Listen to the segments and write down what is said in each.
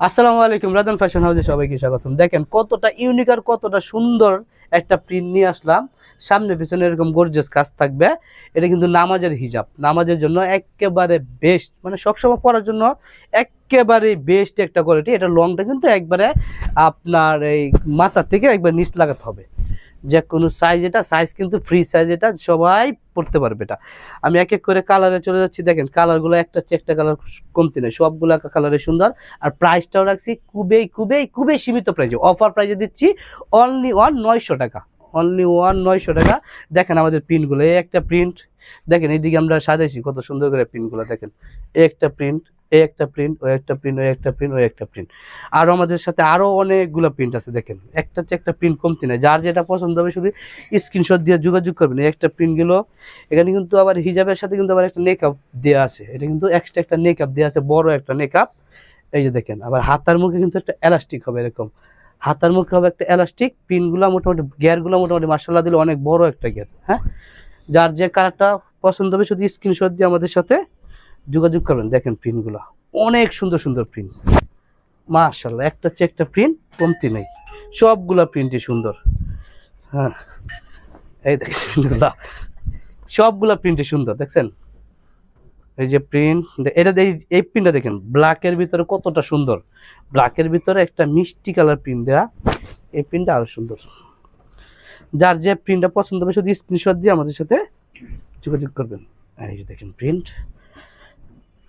আসসালামু আলাইকুম, রাজন ফ্যাশন হাউসে সবাইকে স্বাগতম। দেখেন কতটা ইউনিক আর কতটা সুন্দর একটা প্রিন্ট নিয়ে আসলাম। সামনে পিছনে এরকম গর্জিয়াস কাজ থাকবে। এটা কিন্তু নামাজের হিজাব, নামাজের জন্য একেবারে বেস্ট, মানে সবসময় পরার জন্য একেবারে বেস্ট একটা কোয়ালিটি। এটা লংটা কিন্তু একবারে আপনার এই মাথা থেকে একবার নিচ লাগাতে হবে। যে কোনো সাইজ, এটা সাইজ কিন্তু ফ্রি সাইজ, এটা সবাই পড়তে পারবে। এটা আমি এক এক করে কালারে চলে যাচ্ছি। দেখেন কালারগুলো একটা চেয়ে একটা কালার কমতি নেই, সবগুলো কালারে সুন্দর। আর প্রাইসটাও রাখছি খুবই খুবই খুবই সীমিত প্রাইসে, অফার প্রাইসে দিচ্ছি অনলি 900 টাকা, অনলি 900 টাকা। দেখেন আমাদের প্রিন্টগুলো, এই একটা প্রিন্ট দেখেন, এইদিকে আমরা সাজাইছি কত সুন্দর করে প্রিন্টগুলো দেখেন। এই একটা প্রিন্ট, এই একটা প্রিন্ট, ওই একটা প্রিন্ট, ওই একটা প্রিন্ট, ওই একটা প্রিন্ট। আরও আমাদের সাথে আরও অনেকগুলো প্রিন্ট আছে। দেখেন একটা চেয়ে একটা প্রিন্ট কমতি নেই, যার যেটা পছন্দ হবে শুধু স্ক্রিনশট দিয়ে যোগাযোগ করবেন। এই একটা প্রিন্টগুলো এখানে কিন্তু আবার হিজাবের সাথে কিন্তু আবার একটা নেকআপ দেওয়া আছে, এটা কিন্তু এক্সট্রা একটা নেকআপ দেওয়া আছে, বড় একটা নেকআপ। এই যে দেখেন, আবার হাতার মুখে কিন্তু একটা এলাস্টিক হবে, এরকম হাতার মুখে হবে একটা এলাস্টিক। পিনগুলো মোটামুটি, গিয়ারগুলো মোটামুটি মার্শাল্লাহ দিলে অনেক বড় একটা গিয়ার। হ্যাঁ, যার যে কালারটা পছন্দ হবে শুধু স্ক্রিনশট দিয়ে আমাদের সাথে যোগাযোগ করবেন। দেখেন প্রিন্টগুলো অনেক সুন্দর সুন্দর প্রিন্ট, মার্শাল্লাহ একটা চেয়ে একটা প্রিন্ট কমতি নেই, সবগুলা প্রিন্টই সুন্দর। হ্যাঁ, এই দেখেন প্রিন্টগুলা, সবগুলা প্রিন্টই সুন্দর। দেখছেন এই যে প্রিন্ট, এটা এই প্রিন্টটা দেখেন ব্ল্যাকের ভিতরে কতটা সুন্দর, ব্ল্যাকের ভিতরে একটা মিষ্টি কালার প্রিন্ট দেওয়া। এই প্রিন্টটা আরো সুন্দর। যার যে প্রিন্টটা পছন্দ হবে শুধু স্ক্রিনশট দিয়ে আমাদের সাথে যোগাযোগ করবেন। এই যে দেখেন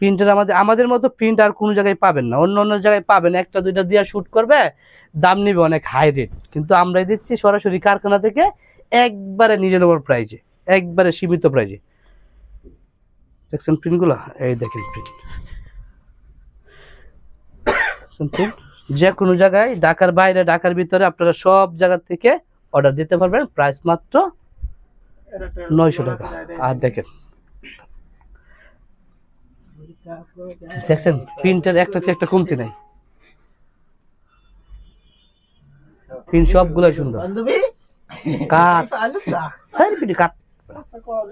প্রিন্টের আমাদের মতো প্রিন্ট আর কোনো জায়গায় পাবেন না, অন্য অন্য জায়গায় পাবেন একটা দুইটা দিয়ে শ্যুট করবে, দাম নিবে অনেক হাই রেট, কিন্তু আমরাই দিচ্ছি সরাসরি কারখানা থেকে একবারে রিজনেবল প্রাইজে, একবারে সীমিত প্রাইজে। দেখছেন প্রিন্টগুলো, এই দেখেন প্রিন্ট, যে কোনো জায়গায়, ঢাকার বাইরে ঢাকার ভিতরে আপনারা সব জায়গা থেকে অর্ডার দিতে পারবেন। প্রাইস মাত্র 900 টাকা। আর দেখেন দেখছেন প্রিন্টের একটা চেয়ে একটা কমতি নাই, প্রিন্ট সবগুলোই সুন্দর। কাট কাট